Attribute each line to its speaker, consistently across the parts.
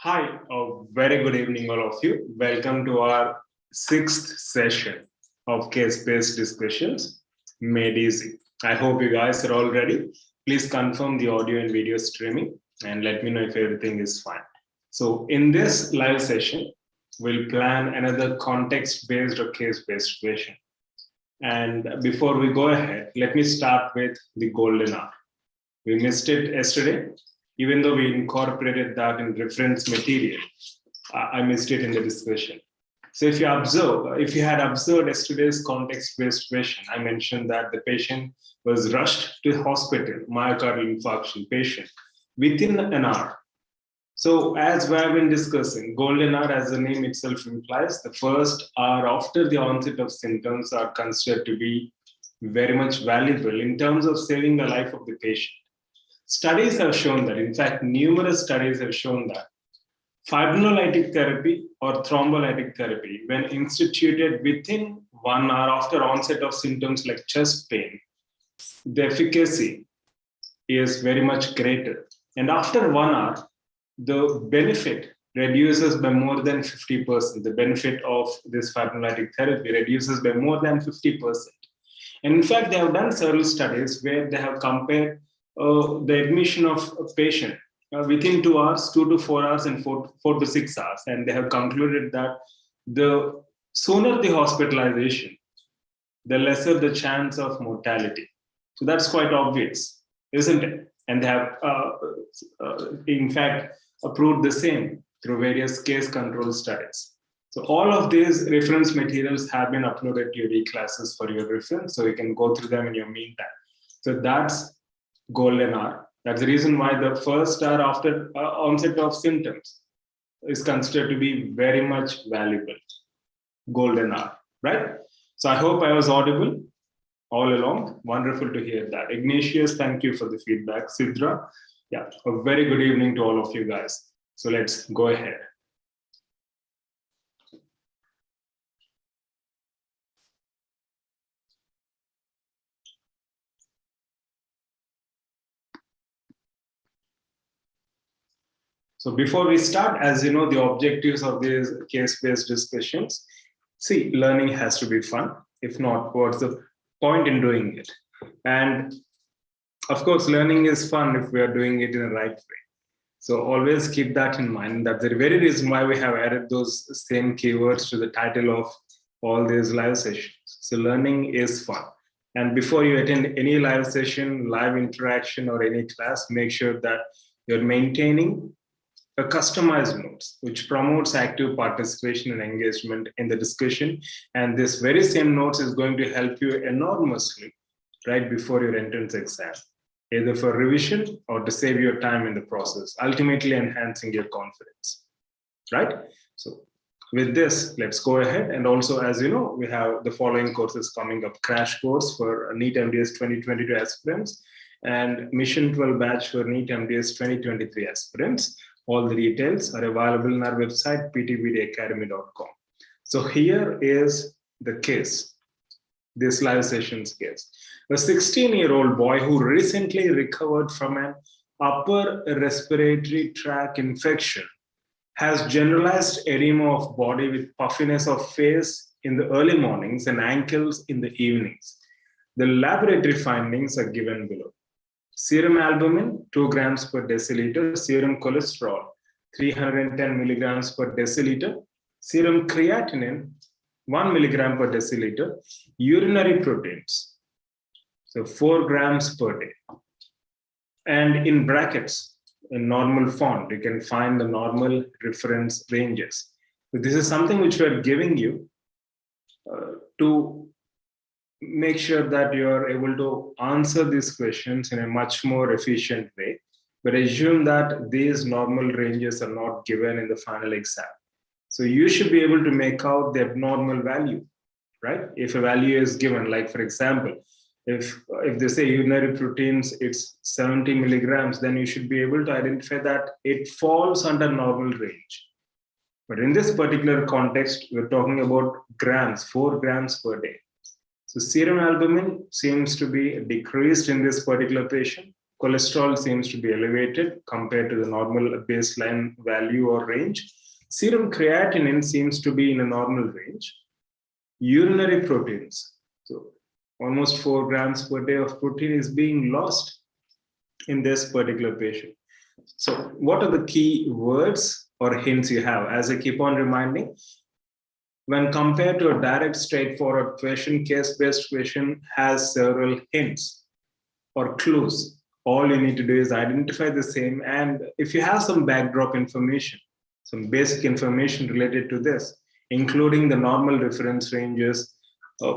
Speaker 1: Hi, a very good evening, all of you. Welcome to our sixth session of case-based discussions made easy. I hope you guys are all ready. Please confirm the audio and video streaming and let me know if everything is fine. So in this live session, we'll plan another context-based or case-based session. And before we go ahead, let me start with the golden hour. We missed it yesterday. Even though we incorporated that in reference material, I missed it in the discussion. So if you had observed yesterday's context-based question, I mentioned that the patient was rushed to hospital, myocardial infarction patient, within an hour. So as we have been discussing, golden hour, as the name itself implies, the first hour after the onset of symptoms are considered to be very much valuable in terms of saving the life of the patient. Studies have shown that, in fact, numerous studies have shown that fibrinolytic therapy or thrombolytic therapy, when instituted within 1 hour after onset of symptoms like chest pain, the efficacy is very much greater. And after 1 hour, the benefit reduces by more than 50%. The benefit of this fibrinolytic therapy reduces by more than 50%. And in fact, they have done several studies where they have compared the admission of a patient within 2 hours, 2 to 4 hours, and 4 to 6 hours. And they have concluded that the sooner the hospitalization, the lesser the chance of mortality. So that's quite obvious, isn't it? And they have, in fact, approved the same through various case control studies. So all of these reference materials have been uploaded to your e-classes for your reference, so you can go through them in your meantime. So that's golden hour. That's the reason why the first hour after onset of symptoms is considered to be very much valuable. Golden hour, right? So I hope I was audible all along. Wonderful to hear that. Ignatius, thank you for the feedback. Sidra, yeah, a very good evening to all of you guys. So let's go ahead. So before we start, as you know, the objectives of these case-based discussions, see, learning has to be fun. If not, what's the point in doing it? And of course, learning is fun if we are doing it in the right way. So always keep that in mind. That's the very reason why we have added those same keywords to the title of all these live sessions. So learning is fun. And before you attend any live session, live interaction, or any class, make sure that you're maintaining a customized notes, which promotes active participation and engagement in the discussion. And this very same notes is going to help you enormously right before your entrance exam, either for revision or to save your time in the process, ultimately enhancing your confidence, right? So with this, let's go ahead. And also, as you know, we have the following courses coming up: crash course for NEET MDS 2022 aspirants and Mission 12 batch for NEET MDS 2023 aspirants. All the details are available on our website, ptbdacademy.com. So here is the case, this live sessions case. A 16-year-old boy who recently recovered from an upper respiratory tract infection has generalized edema of body with puffiness of face in the early mornings and ankles in the evenings. The laboratory findings are given below. Serum albumin, 2 grams per deciliter. Serum cholesterol, 310 milligrams per deciliter. Serum creatinine, 1 milligram per deciliter. Urinary proteins, so 4 grams per day. And in brackets, in normal font, you can find the normal reference ranges. So this is something which we are giving you to make sure that you are able to answer these questions in a much more efficient way. But assume that these normal ranges are not given in the final exam. So you should be able to make out the abnormal value, right? If a value is given, like for example, if they say urinary proteins, it's 70 milligrams, then you should be able to identify that it falls under normal range. But in this particular context, we're talking about grams, 4 grams per day. So serum albumin seems to be decreased in this particular patient cholesterol seems to be elevated compared to the normal baseline value or range. Serum creatinine seems to be in a normal range. Urinary proteins, so almost 4 grams per day of protein is being lost in this particular patient. So what are the key words or hints you have? As I keep on reminding, when compared to a direct, straightforward question, case-based question has several hints or clues. All you need to do is identify the same. And if you have some backdrop information, some basic information related to this, including the normal reference ranges,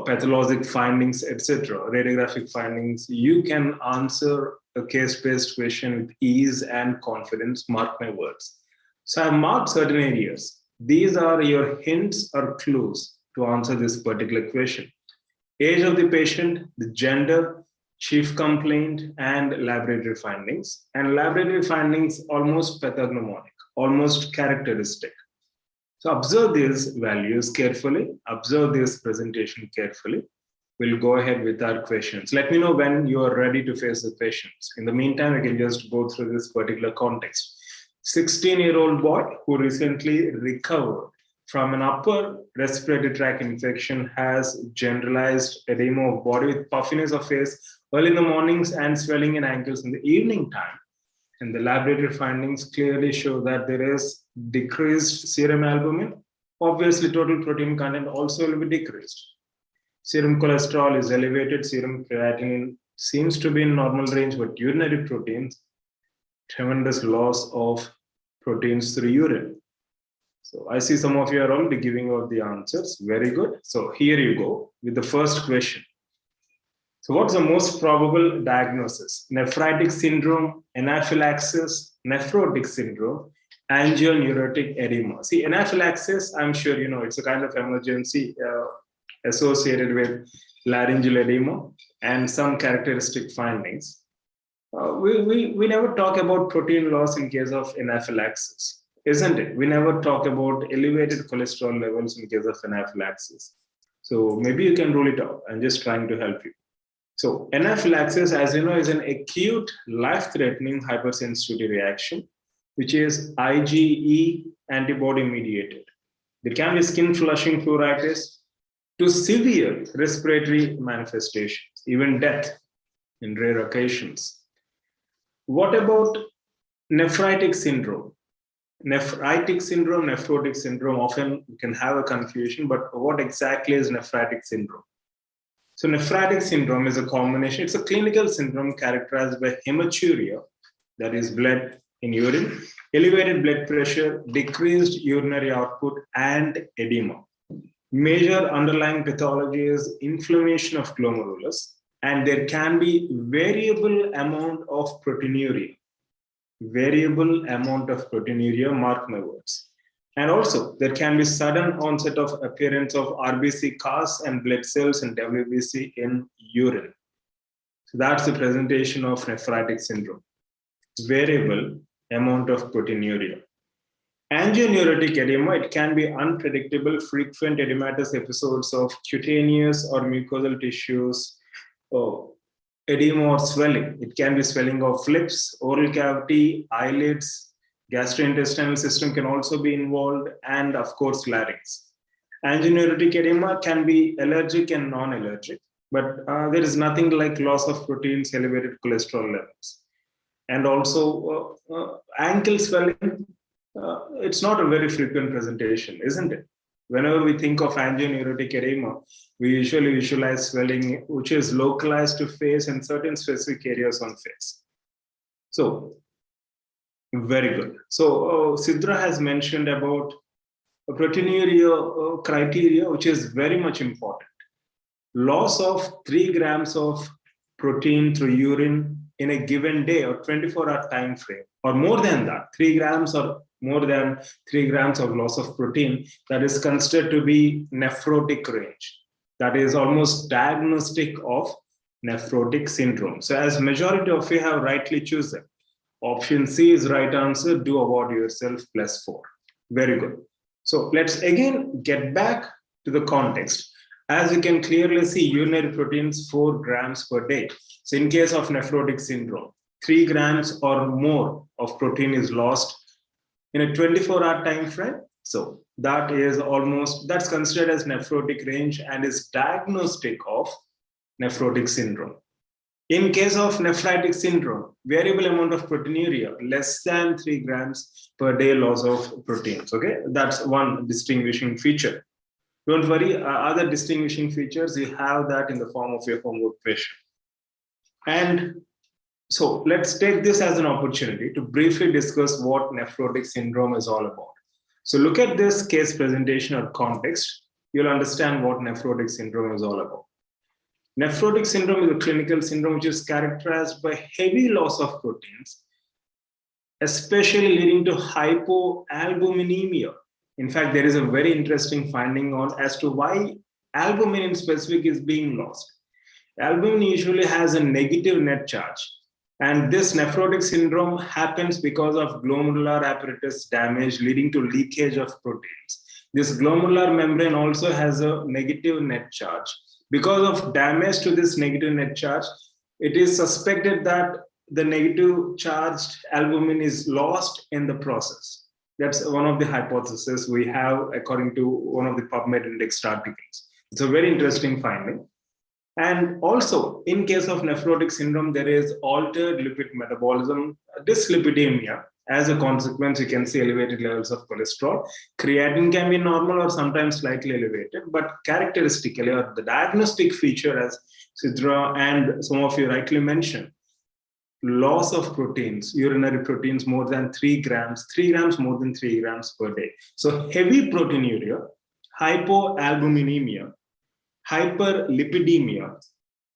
Speaker 1: pathologic findings, etc., radiographic findings, you can answer a case-based question with ease and confidence, mark my words. So I've marked certain areas. These are your hints or clues to answer this particular question. Age of the patient, the gender, chief complaint, and laboratory findings. And laboratory findings almost pathognomonic, almost characteristic. So observe these values carefully, observe this presentation carefully. We'll go ahead with our questions. Let me know when you are ready to face the patients. In the meantime, we can just go through this particular context. 16-year-old boy who recently recovered from an upper respiratory tract infection has generalized edema of body with puffiness of face early in the mornings and swelling in ankles in the evening time. And the laboratory findings clearly show that there is decreased serum albumin. Obviously, total protein content also will be decreased. Serum cholesterol is elevated. Serum creatinine seems to be in normal range, but urinary proteins, tremendous loss of proteins through urine. So I see some of you are already giving out the answers. Very good. So here you go with the first question. So what's the most probable diagnosis? Nephritic syndrome, anaphylaxis, nephrotic syndrome, angioneurotic edema. See, anaphylaxis, I'm sure you know, it's a kind of emergency associated with laryngeal edema and some characteristic findings. We never talk about protein loss in case of anaphylaxis, isn't it? We never talk about elevated cholesterol levels in case of anaphylaxis. So maybe you can rule it out. I'm just trying to help you. So anaphylaxis, as you know, is an acute life-threatening hypersensitivity reaction, which is IgE antibody mediated. There can be skin flushing pruritus to severe respiratory manifestations, even death in rare occasions. What about nephritic syndrome? Nephritic syndrome, nephrotic syndrome, often you can have a confusion, but what exactly is nephritic syndrome? So nephritic syndrome is a combination. It's a clinical syndrome characterized by hematuria, that is blood in urine, elevated blood pressure, decreased urinary output, and edema. Major underlying pathology is inflammation of glomerulus, and there can be variable amount of proteinuria. Variable amount of proteinuria, mark my words. And also, there can be sudden onset of appearance of RBC casts and blood cells and WBC in urine. So that's the presentation of nephritic syndrome. Variable amount of proteinuria. Angioneurotic edema, it can be unpredictable, frequent edematous episodes of cutaneous or mucosal tissues, edema or swelling. It can be swelling of lips, oral cavity, eyelids, gastrointestinal system can also be involved, and of course, larynx. Angioneurotic edema can be allergic and non-allergic, but there is nothing like loss of proteins, elevated cholesterol levels. And also ankle swelling, it's not a very frequent presentation, isn't it? Whenever we think of angioneurotic edema, we usually visualize swelling, which is localized to face and certain specific areas on face. So, very good. So, Sidra has mentioned about proteinuria criteria, which is very much important. Loss of 3 grams of protein through urine in a given day or 24-hour time frame, or more than that, 3 grams or more than 3 grams of loss of protein, that is considered to be nephrotic range. That is almost diagnostic of nephrotic syndrome. So as majority of you have rightly chosen, option C is right answer, do award yourself +4. Very good. So let's again get back to the context. As you can clearly see, urinary proteins 4 grams per day. So in case of nephrotic syndrome, 3 grams or more of protein is lost in a 24-hour time frame. So that is almost, that's considered as nephrotic range and is diagnostic of nephrotic syndrome. In case of nephritic syndrome, variable amount of proteinuria, less than 3 grams per day loss of proteins. Okay, that's one distinguishing feature. Don't worry, other distinguishing features, you have that in the form of your homework question. And so let's take this as an opportunity to briefly discuss what nephrotic syndrome is all about. So look at this case presentation or context, you'll understand what nephrotic syndrome is all about. Nephrotic syndrome is a clinical syndrome which is characterized by heavy loss of proteins, especially leading to hypoalbuminemia. In fact, there is a very interesting finding on as to why albumin in specific is being lost. Albumin usually has a negative net charge, and this nephrotic syndrome happens because of glomerular apparatus damage leading to leakage of proteins. This glomerular membrane also has a negative net charge. Because of damage to this negative net charge, it is suspected that the negative charged albumin is lost in the process. That's one of the hypotheses we have according to one of the PubMed indexed articles. It's a very interesting finding. And also, in case of nephrotic syndrome, there is altered lipid metabolism, dyslipidemia. As a consequence, you can see elevated levels of cholesterol. Creatinine can be normal or sometimes slightly elevated, but characteristically, or the diagnostic feature, as Sidra and some of you rightly mentioned, loss of proteins, urinary proteins more than 3 grams, 3 grams more than 3 grams per day. So heavy proteinuria, hypoalbuminemia, hyperlipidemia,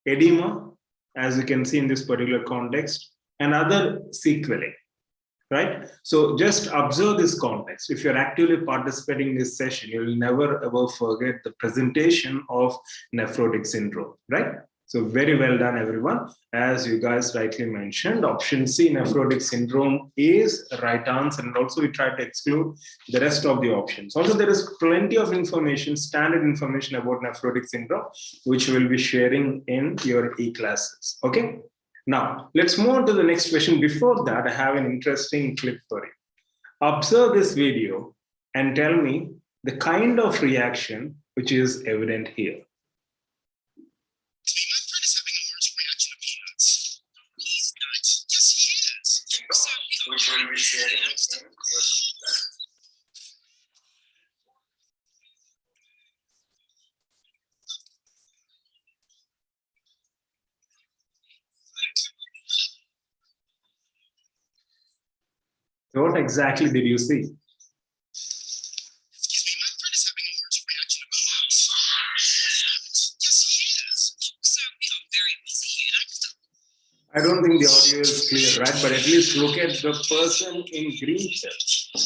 Speaker 1: edema, as you can see in this particular context, and other sequelae. Right? So just observe this context. If you're actively participating in this session, you'll never ever forget the presentation of nephrotic syndrome, right? So very well done, everyone. As you guys rightly mentioned, option C, nephrotic syndrome is the right answer. And also we try to exclude the rest of the options. Also, there is plenty of information, standard information about nephrotic syndrome, which we'll be sharing in your e-classes, okay? Now, let's move on to the next question. Before that, I have an interesting clip for you. Observe this video and tell me the kind of reaction which is evident here. Which will be sharing in your feedback. What exactly did you see? I don't think the audio is clear, right? But at least look at the person in green shirt.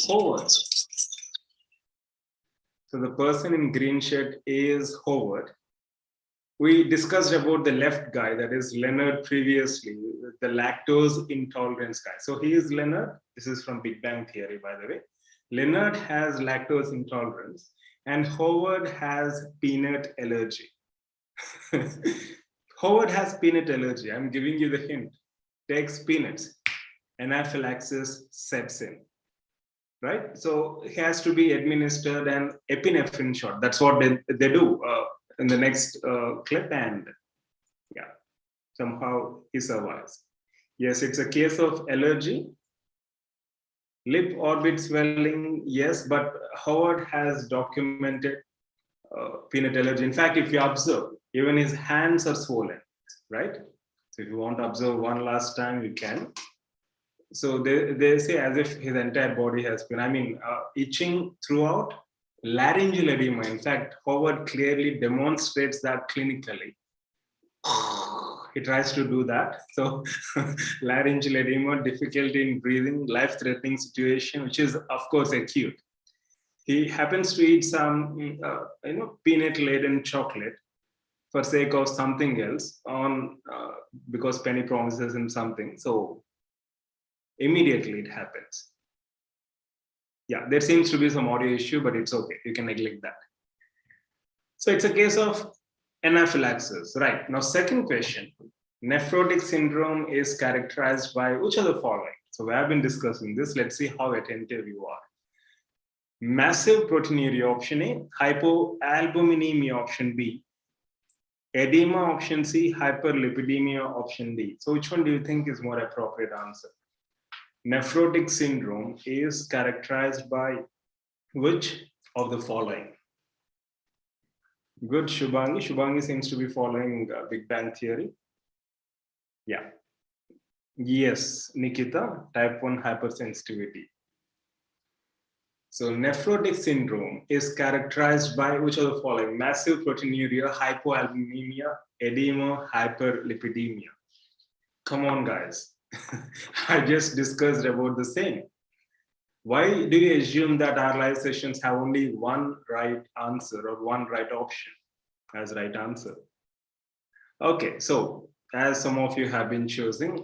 Speaker 1: Howard. So the person in green shirt is Howard. We discussed about the left guy, that is Leonard previously, the lactose intolerance guy. So he is Leonard. This is from Big Bang Theory, by the way. Leonard has lactose intolerance and Howard has peanut allergy. Howard has peanut allergy. I'm giving you the hint. Takes peanuts. Anaphylaxis sets in. Right? So he has to be administered an epinephrine shot. That's what they do in the next clip, and yeah, somehow he survives. Yes, it's a case of allergy. Lip orbit swelling, yes, but Howard has documented peanut allergy. In fact, if you observe, even his hands are swollen, right? So if you want to observe one last time, you can. So they say as if his entire body has been, itching throughout, laryngeal edema. In fact, Howard clearly demonstrates that clinically. He tries to do that. So laryngeal edema, difficulty in breathing, life-threatening situation, which is of course acute. He happens to eat some, peanut-laden chocolate for sake of something else because Penny promises him something. So immediately it happens. Yeah, there seems to be some audio issue, but it's okay. You can neglect that. So it's a case of anaphylaxis, right? Now, second question. Nephrotic syndrome is characterized by which of the following? So we have been discussing this. Let's see how attentive you are. Massive proteinuria, option A. Hypoalbuminemia, option B. Edema, option C. Hyperlipidemia, option D. So which one do you think is more appropriate answer? Nephrotic syndrome is characterized by which of the following? Good, Shubhangi. Shubhangi seems to be following Big Bang Theory. Yeah. Yes, Nikita, type 1 hypersensitivity. So nephrotic syndrome is characterized by which of the following? Massive proteinuria, hypoalbuminemia, edema, hyperlipidemia. Come on, guys. I just discussed about the same. Why do you assume that our live sessions have only one right answer or one right option as right answer? Okay, so as some of you have been choosing,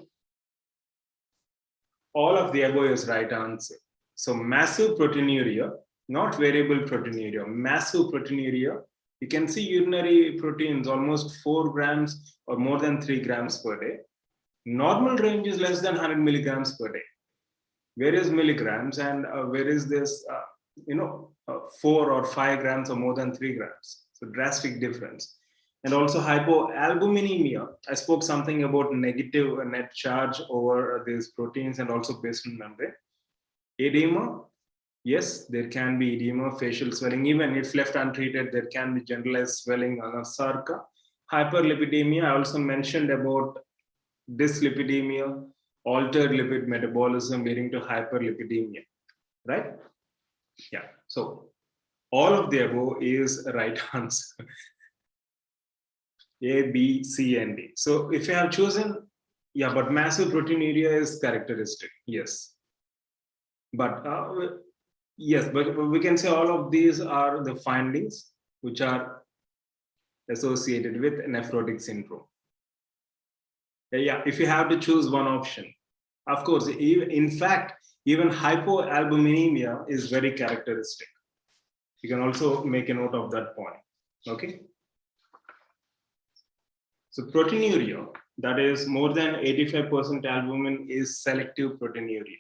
Speaker 1: all of the above is right answer. So massive proteinuria, not variable proteinuria, massive proteinuria, you can see urinary proteins almost 4 grams or more than 3 grams per day. Normal range is less than 100 milligrams per day. Where is milligrams and where is this, 4 or 5 grams or more than 3 grams? So drastic difference. And also hypoalbuminemia. I spoke something about negative net charge over these proteins and also basement membrane. Edema, yes, there can be edema, facial swelling. Even if left untreated, there can be generalized swelling on a sarca. Hyperlipidemia, I also mentioned about dyslipidemia, altered lipid metabolism leading to hyperlipidemia, right? Yeah, so all of the above is a right answer. A, B, C, and D. So if you have chosen, yeah, but massive proteinuria is characteristic, yes. But yes, but we can say all of these are the findings which are associated with nephrotic syndrome. Yeah, if you have to choose one option, of course, in fact, even hypoalbuminemia is very characteristic. You can also make a note of that point, okay? So proteinuria, that is more than 85% albumin, is selective proteinuria.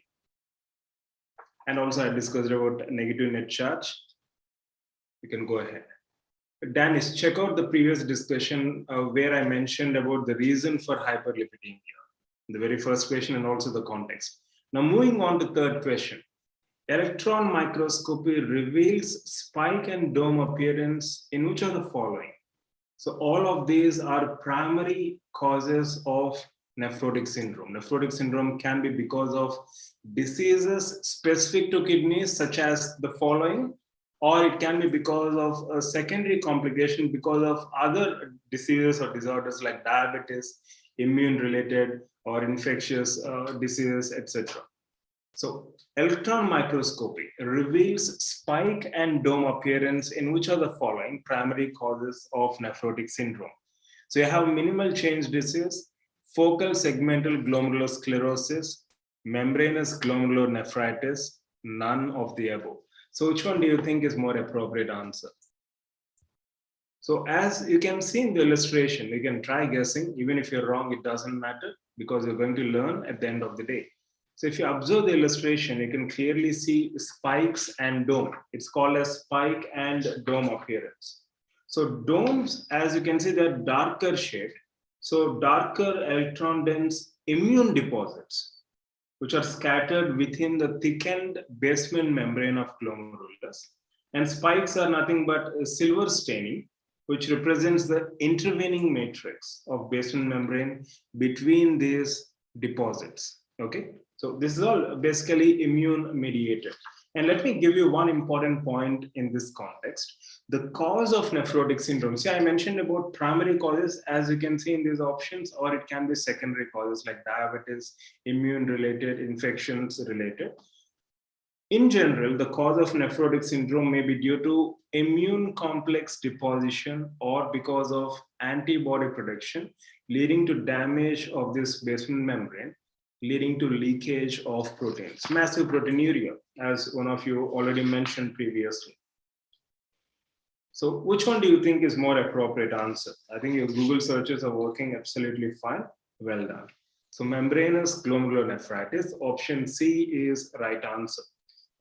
Speaker 1: And also I discussed about negative net charge. You can go ahead. Dennis, check out the previous discussion where I mentioned about the reason for hyperlipidemia, the very first question and also the context. Now moving on to third question. Electron microscopy reveals spike and dome appearance in which of the following? So all of these are primary causes of nephrotic syndrome. Nephrotic syndrome can be because of diseases specific to kidneys, such as the following, or it can be because of a secondary complication because of other diseases or disorders like diabetes, immune-related or infectious diseases, etc. So electron microscopy reveals spike and dome appearance in which are the following primary causes of nephrotic syndrome. So you have minimal change disease, focal segmental glomerulosclerosis, membranous glomerulonephritis, none of the above. So which one do you think is more appropriate answer? So as you can see in the illustration, you can try guessing. Even if you're wrong, it doesn't matter because you're going to learn at the end of the day. So if you observe the illustration, you can clearly see spikes and dome. It's called a spike and dome appearance. So domes, as you can see, they're darker shade. So darker electron dense immune deposits, which are scattered within the thickened basement membrane of glomerulus. And spikes are nothing but a silver staining, which represents the intervening matrix of basement membrane between these deposits. Okay, so this is all basically immune mediated. And let me give you one important point in this context. The cause of nephrotic syndrome. See, I mentioned about primary causes, as you can see in these options, or it can be secondary causes like diabetes, immune related, infections related. In general, the cause of nephrotic syndrome may be due to immune complex deposition or because of antibody production, leading to damage of this basement membrane, leading to leakage of proteins. Massive proteinuria, as one of you already mentioned previously. So which one do you think is more appropriate answer? I think your Google searches are working absolutely fine. Well done. So membranous glomerulonephritis, option C is right answer.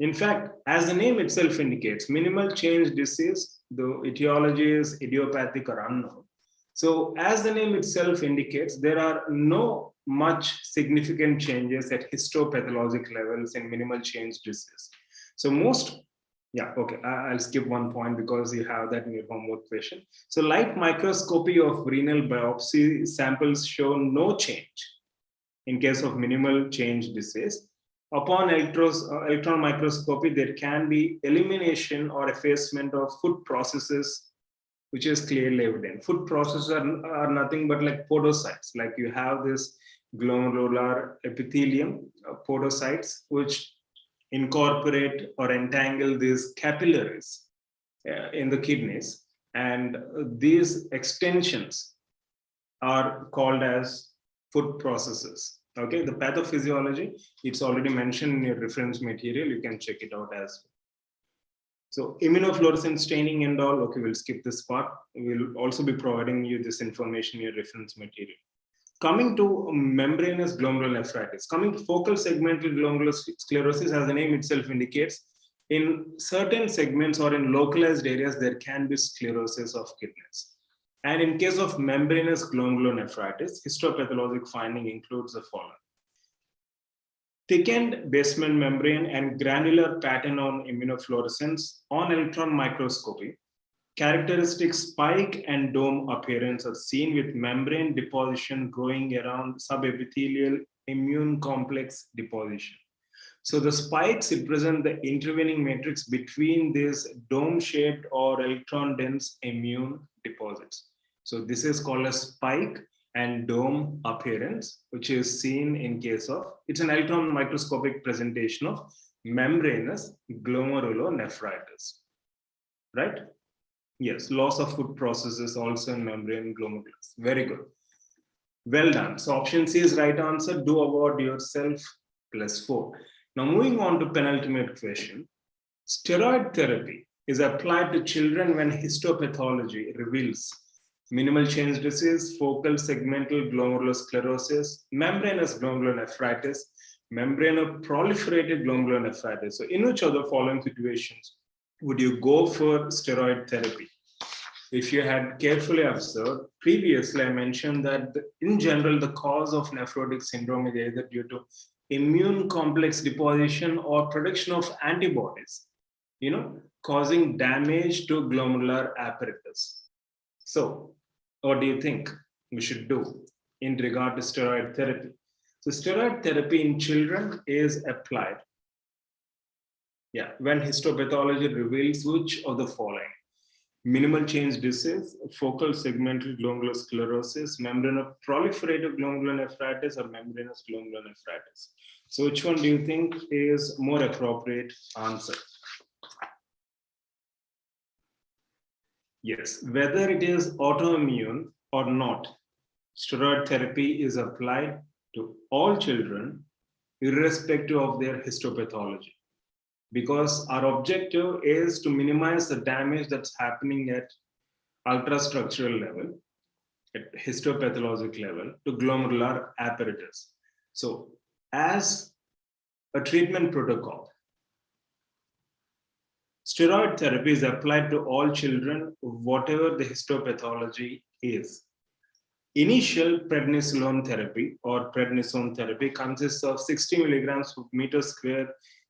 Speaker 1: In fact, as the name itself indicates, minimal change disease, the etiology is idiopathic or unknown. So as the name itself indicates, there are no much significant changes at histopathologic levels in minimal change disease. So most, yeah, okay, I'll skip one point because you have that in your homework question. So light microscopy of renal biopsy samples show no change in case of minimal change disease. Upon electron microscopy, there can be elimination or effacement of food processes, which is clearly evident. Food processes are nothing but like podocytes. Like you have this glomerular epithelium, podocytes, which incorporate or entangle these capillaries in the kidneys. And these extensions are called as food processes. Okay, the pathophysiology, it's already mentioned in your reference material. You can check it out as well. So immunofluorescence staining and all, okay, we'll skip this part. We'll also be providing you this information in your reference material. Coming to membranous glomerulonephritis, coming to focal segmental glomerulosclerosis, as the name itself indicates, in certain segments or in localized areas, there can be sclerosis of kidneys. And in case of membranous glomerulonephritis, histopathologic finding includes the following: thickened basement membrane and granular pattern on immunofluorescence on electron microscopy. Characteristic spike and dome appearance are seen with membrane deposition growing around subepithelial immune complex deposition. So the spikes represent the intervening matrix between these dome-shaped or electron-dense immune deposits. So this is called a spike and dome appearance, which is seen in case of, it's an electron microscopic presentation of membranous glomerulonephritis, right? Yes, loss of food processes also in membrane glomerulus. Very good. Well done. So option C is right answer. Do award yourself +4. Now moving on to penultimate question. Steroid therapy is applied to children when histopathology reveals minimal change disease, focal segmental glomerulosclerosis, membranous glomerulonephritis, membranoproliferated glomerulonephritis. So in which of the following situations would you go for steroid therapy? If you had carefully observed, previously I mentioned that in general, the cause of nephrotic syndrome is either due to immune complex deposition or production of antibodies, causing damage to glomerular apparatus. So what do you think we should do in regard to steroid therapy? So steroid therapy in children is applied when histopathology reveals which of the following: minimal change disease, focal segmental glomerulosclerosis, membranoproliferative glomerulonephritis, or membranous glomerulonephritis. So which one do you think is more appropriate answer? Yes, whether it is autoimmune or not, steroid therapy is applied to all children irrespective of their histopathology, because our objective is to minimize the damage that's happening at ultrastructural level, at histopathologic level, to glomerular apparatus. So as a treatment protocol, steroid therapy is applied to all children, whatever the histopathology is. Initial prednisolone therapy or prednisone therapy consists of 60 milligrams per meter square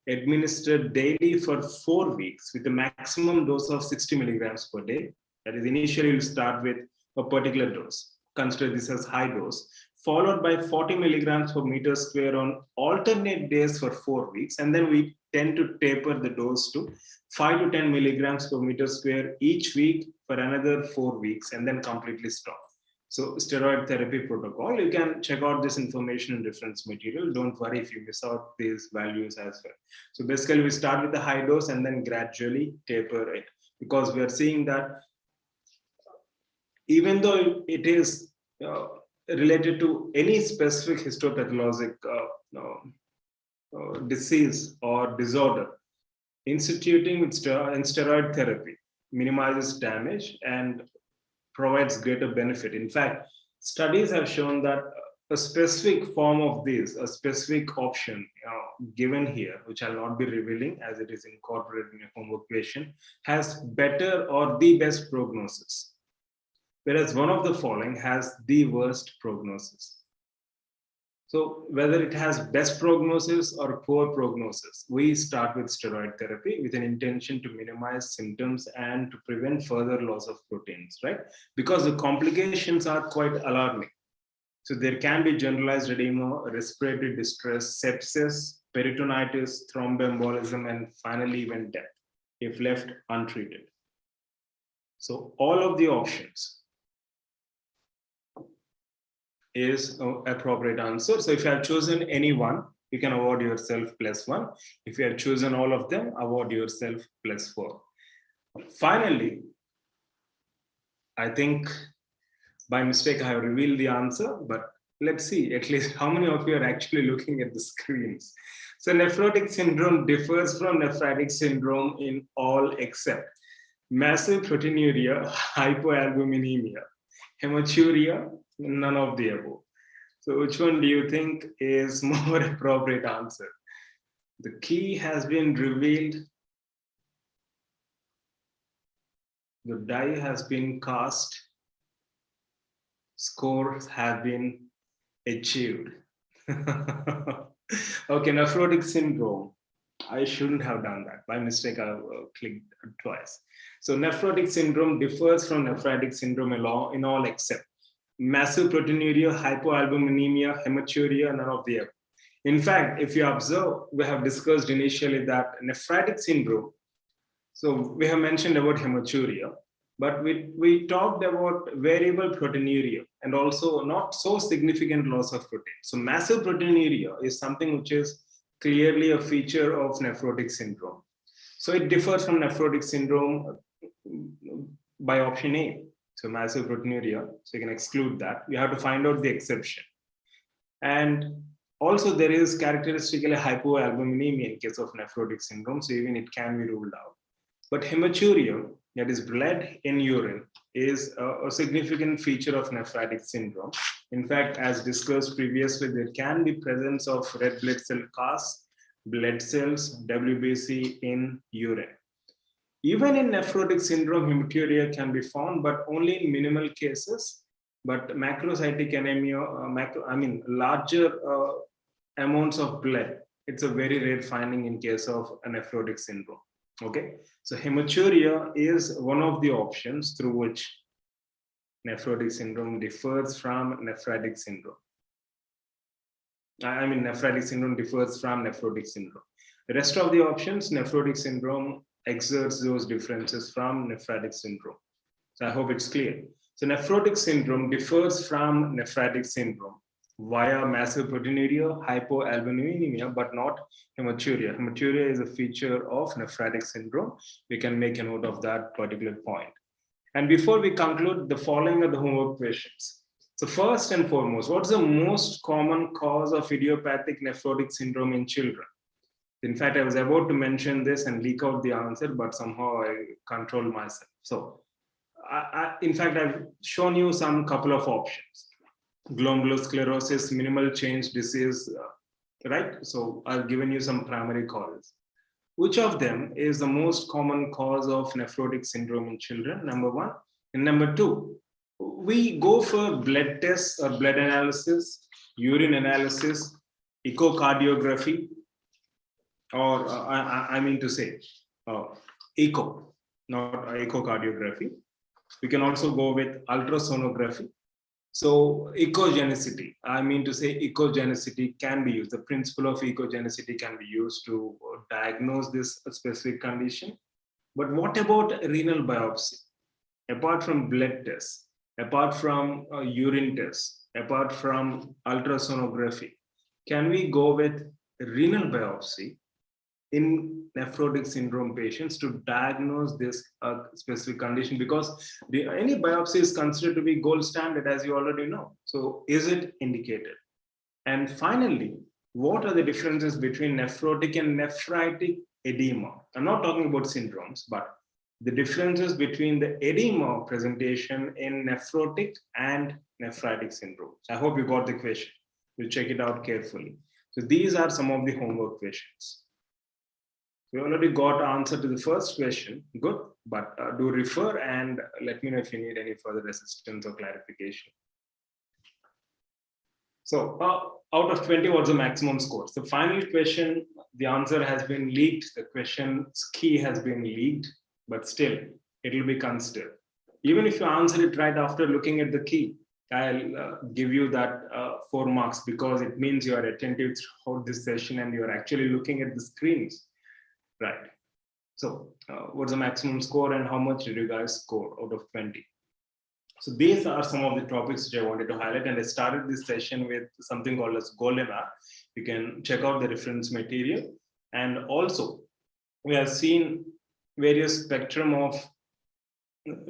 Speaker 1: administered daily for 4 weeks with a maximum dose of 60 milligrams per day. That is, initially you'll start with a particular dose. Consider this as high dose, followed by 40 milligrams per meter square on alternate days for 4 weeks. And then we tend to taper the dose to 5 to 10 milligrams per meter square each week for another 4 weeks, and then completely stop. So steroid therapy protocol, you can check out this information in reference material. Don't worry if you miss out these values as well. So basically we start with the high dose and then gradually taper it, because we are seeing that even though it is related to any specific histopathologic disease or disorder, instituting steroid therapy minimizes damage and provides greater benefit. In fact, studies have shown that a specific form of this, a specific option given here, which I'll not be revealing as it is incorporated in a homework question, has better or the best prognosis, whereas one of the following has the worst prognosis. So whether it has best prognosis or poor prognosis, we start with steroid therapy with an intention to minimize symptoms and to prevent further loss of proteins, right? Because the complications are quite alarming. So there can be generalized edema, respiratory distress, sepsis, peritonitis, thromboembolism, and finally even death if left untreated. So all of the options is an appropriate answer. So if you have chosen any one, you can award yourself +1. If you have chosen all of them, award yourself +4. Finally, I think by mistake I have revealed the answer, but let's see at least how many of you are actually looking at the screens. So nephrotic syndrome differs from nephritic syndrome in all except massive proteinuria, hypoalbuminemia, hematuria, none of the above. So which one do you think is more appropriate answer? The key has been revealed. The die has been cast. Scores have been achieved. Okay, nephrotic syndrome. I shouldn't have done that. By mistake, I clicked twice. So nephrotic syndrome differs from nephritic syndrome in all except massive proteinuria, hypoalbuminemia, hematuria, none of the above. In fact, if you observe, we have discussed initially that nephritic syndrome, so we have mentioned about hematuria, but we talked about variable proteinuria and also not so significant loss of protein. So massive proteinuria is something which is clearly a feature of nephrotic syndrome. So it differs from nephrotic syndrome by option A. So massive proteinuria, so you can exclude that. You have to find out the exception. And also there is characteristically hypoalbuminemia in case of nephrotic syndrome, so even it can be ruled out. But hematuria, that is blood in urine, is a significant feature of nephritic syndrome. In fact, as discussed previously, there can be presence of red blood cell casts, blood cells, WBC in urine. Even in nephrotic syndrome, hematuria can be found, but only in minimal cases. But macrocytic anemia, larger amounts of blood, it's a very rare finding in case of a nephrotic syndrome. Okay, so hematuria is one of the options through which nephrotic syndrome differs from nephritic syndrome. Nephritic syndrome differs from nephrotic syndrome. The rest of the options, nephrotic syndrome exerts those differences from nephritic syndrome. So I hope it's clear. So nephrotic syndrome differs from nephritic syndrome via massive proteinuria, hypoalbuminemia, but not hematuria. Hematuria is a feature of nephritic syndrome. We can make a note of that particular point. And before we conclude, the following are the homework questions. So first and foremost, what's the most common cause of idiopathic nephrotic syndrome in children? In fact, I was about to mention this and leak out the answer, but somehow I controlled myself. So in fact, I've shown you some couple of options. Glomulosclerosis, minimal change disease, right? So I've given you some primary causes. Which of them is the most common cause of nephrotic syndrome in children? Number one. And number two, we go for blood tests or blood analysis, urine analysis, echocardiography, or echo, not echocardiography. We can also go with ultrasonography. So echogenicity, echogenicity can be used. The principle of echogenicity can be used to diagnose this specific condition. But what about renal biopsy? Apart from blood tests, apart from urine tests, apart from ultrasonography, can we go with renal biopsy in nephrotic syndrome patients to diagnose this specific condition? Because any biopsy is considered to be gold standard, as you already know. So is it indicated? And finally, what are the differences between nephrotic and nephritic edema? I'm not talking about syndromes, but the differences between the edema presentation in nephrotic and nephritic syndrome. I hope you got the question. You check it out carefully. So these are some of the homework questions. We already got answer to the first question. Good, but do refer and let me know if you need any further assistance or clarification. So out of 20, what's the maximum score? The final question, the answer has been leaked. The question's key has been leaked, but still, it will be considered. Even if you answer it right after looking at the key, I'll give you that 4 marks because it means you are attentive throughout this session and you are actually looking at the screens, right? So what's the maximum score and how much did you guys score out of 20? So these are some of the topics which I wanted to highlight, and I started this session with something called as golden hour. You can check out the reference material, and also we have seen various spectrum of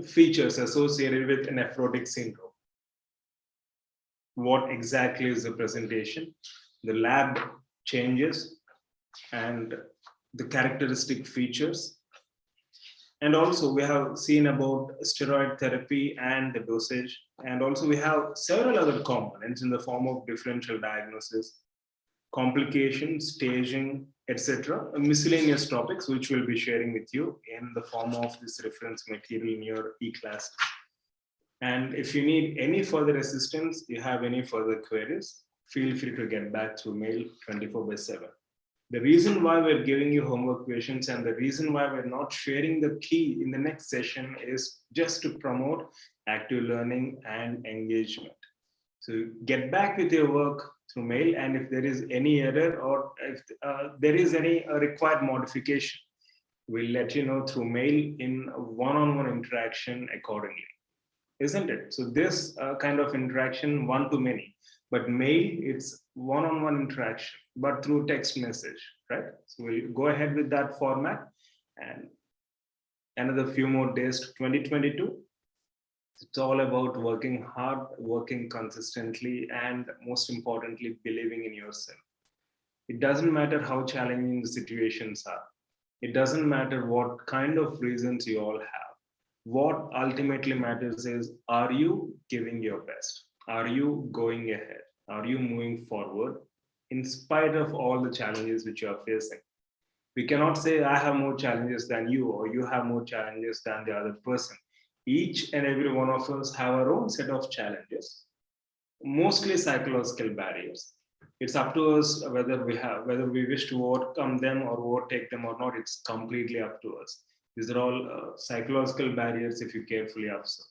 Speaker 1: features associated with nephrotic syndrome. What exactly is the presentation, the lab changes, and the characteristic features. And also we have seen about steroid therapy and the dosage. And also we have several other components in the form of differential diagnosis, complications, staging, etc. Miscellaneous topics, which we'll be sharing with you in the form of this reference material in your e-class. And if you need any further assistance, you have any further queries, feel free to get back through mail 24/7. The reason why we're giving you homework questions and the reason why we're not sharing the key in the next session is just to promote active learning and engagement. So get back with your work through mail, and if there is any error or if there is any required modification, we'll let you know through mail in one-on-one interaction accordingly. Isn't it? So this kind of interaction, one to many, but mail, it's one-on-one interaction, but through text message, right? So we'll go ahead with that format, and another few more days to 2022. It's all about working hard, working consistently, and most importantly, believing in yourself. It doesn't matter how challenging the situations are. It doesn't matter what kind of reasons you all have. What ultimately matters is, are you giving your best? Are you going ahead? Are you moving forward in spite of all the challenges which you are facing? We cannot say I have more challenges than you or you have more challenges than the other person. Each and every one of us have our own set of challenges, mostly psychological barriers. It's up to us whether we wish to overcome them or overtake them or not. It's completely up to us. These are all psychological barriers if you carefully observe.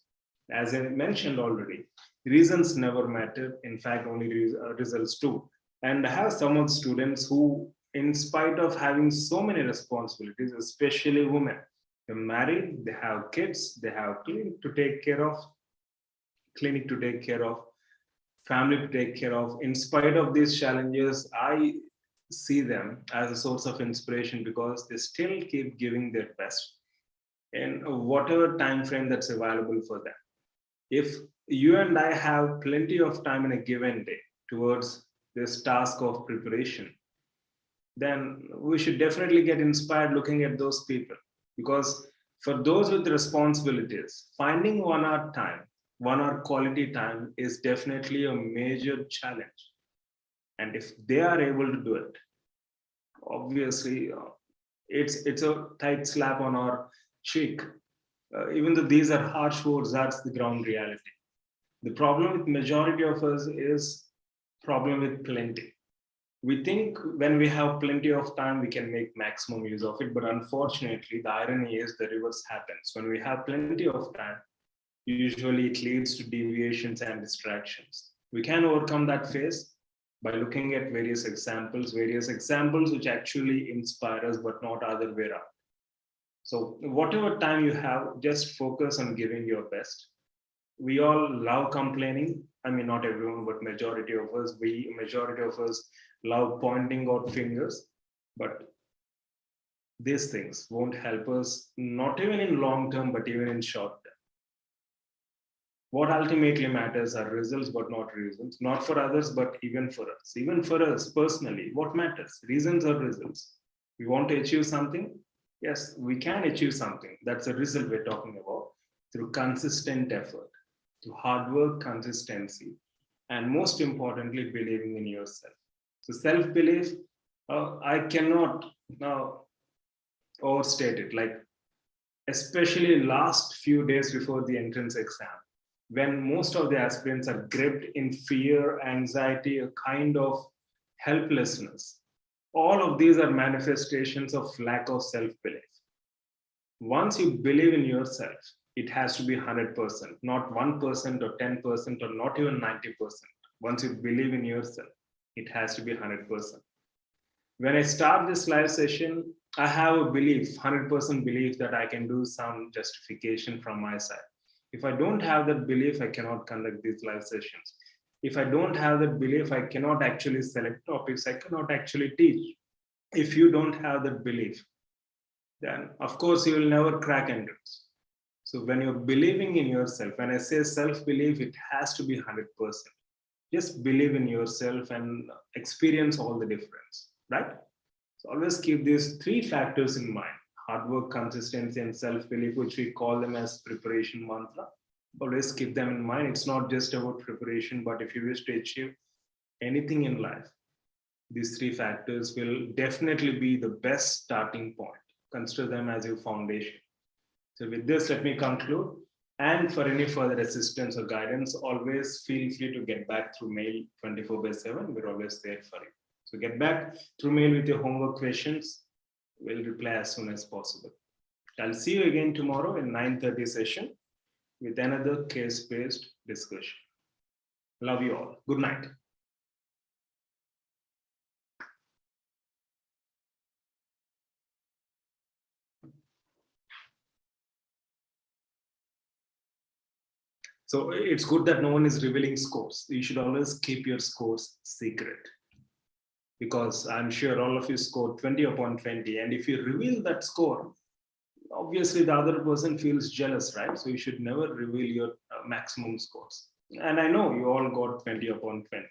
Speaker 1: As I mentioned already, reasons never matter. In fact, only results do. And I have some of the students who, in spite of having so many responsibilities, especially women, they're married, they have kids, they have clinic to take care of, family to take care of. In spite of these challenges, I see them as a source of inspiration because they still keep giving their best in whatever time frame that's available for them. If you and I have plenty of time in a given day towards this task of preparation, then we should definitely get inspired looking at those people. Because for those with responsibilities, finding 1 hour time, 1 hour quality time is definitely a major challenge. And if they are able to do it, obviously it's a tight slap on our cheek. Even though these are harsh words, that's the ground reality. The problem with majority of us is problem with plenty. We think when we have plenty of time, we can make maximum use of it. But unfortunately, the irony is the reverse happens. When we have plenty of time, usually it leads to deviations and distractions. We can overcome that phase by looking at various examples which actually inspire us, but not other way around. So whatever time you have, just focus on giving your best. We all love complaining. I mean, not everyone, but majority of us love pointing out fingers. But these things won't help us, not even in long term, but even in short term. What ultimately matters are results, but not reasons. Not for others, but even for us. Even for us personally, what matters? Reasons or results? We want to achieve something. Yes, we can achieve something. That's a result we're talking about through consistent effort, through hard work, consistency. and most importantly, believing in yourself. So self-belief, I cannot overstate it. Like, especially last few days before the entrance exam, when most of the aspirants are gripped in fear, anxiety, a kind of helplessness. All of these are manifestations of lack of self-belief. Once you believe in yourself, it has to be 100%, not 1% or 10% or not even 90%. Once you believe in yourself, it has to be 100%. When I start this live session, I have a belief, 100% belief that I can do some justification from my side. If I don't have that belief, I cannot conduct these live sessions. If I don't have that belief, I cannot actually select topics, I cannot actually teach. If you don't have that belief, then of course you will never crack entrance. So when you're believing in yourself, when I say self-belief, it has to be 100%. Just believe in yourself and experience all the difference, right? So always keep these three factors in mind: hard work, consistency, and self-belief, which we call them as preparation mantra. Always keep them in mind. It's not just about preparation, but if you wish to achieve anything in life, these three factors will definitely be the best starting point. Consider them as your foundation. So with this, let me conclude. And for any further assistance or guidance, always feel free to get back through mail 24/7. We're always there for you. So get back through mail with your homework questions. We'll reply as soon as possible. I'll see you again tomorrow in 9:30 session with another case-based discussion. Love you all. Good night. So it's good that no one is revealing scores. You should always keep your scores secret, because I'm sure all of you scored 20 upon 20. And if you reveal that score, obviously the other person feels jealous, right? So you should never reveal your maximum scores. And I know you all got 20 upon 20.